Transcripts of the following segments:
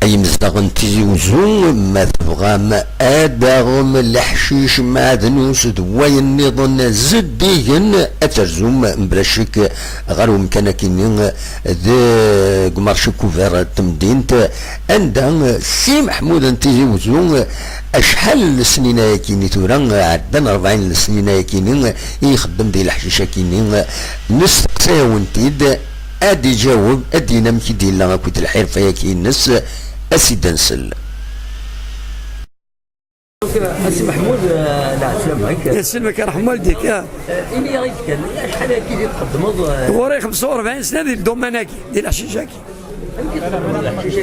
اي مزدغن تيزي وزون ما تبغام اداغم الحشيش معدنوس دواي النظن زديهن اترزوم مبلاشك غير كان كينين ذا قمارش كوفير تمدينت عندها سي محمود تيزي وزون اشحال السنين كيني تورا عدنا 40 السنين كيني يخدم ديال الحشيشه كيني نستقسي ونتيد ادي جاوب ادي نمكي ديال كويت الحرفه يا كينس اسيد نسل. السي محمود لا سلامك يسلمك يرحم والديك. إني غير كان شحال كي تقدموا وري 45 سنه ديال الدوماناكي ديال الحشيشاكي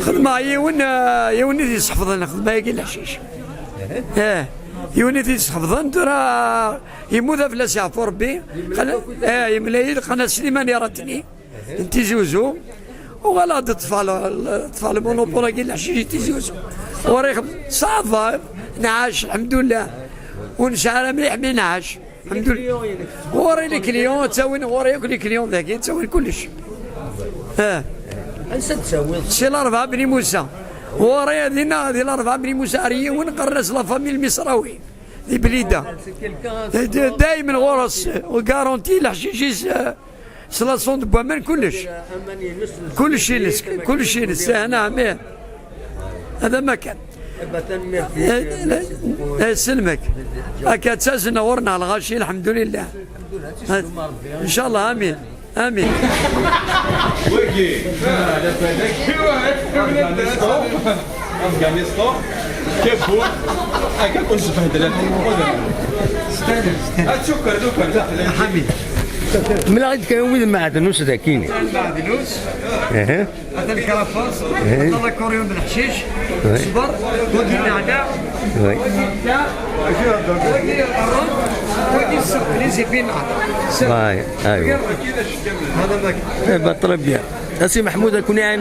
خدمه يوني تيصحفظ خدمه كي الحشيش يوني تيصحفظ راه يموت فلاس يعفو ربي يملايد قناه سليمان يراتني تيزوزو وغلط اطفال مونوبولا كي الحشيش تيزوزو وري صافا نعاش الحمد لله ونشعر مليح من نعاش الحمد لله وري لي كليون تساوي وري لي كليون ذاك تساوي كلش انسى تساوي سي الاربعه بني موسى وري دينا ديال الاربعه بني موسى اريي ونقرص لا فامي المصراوي دي بليده دائما غرس وكارونتي الحشيش سلاسون دو بوامان كلش ينس هنا عمير هذا ما كان سلمك هكا تسازنا ورنا على الغاشي الحمد لله ان شاء الله امين امين. افغانستان كيف هو؟ هكا كنت تبهدل السكر دوكا حميد من غير كان وين معدنوس ذاكيني معدنوس هذا الكرافاس هذا كوريون الحشيش صبر ودي النعناع ودي الداء ودي القرن ودي السكر اللي زي ايوه هذا ما طلب يا سي محمود كوني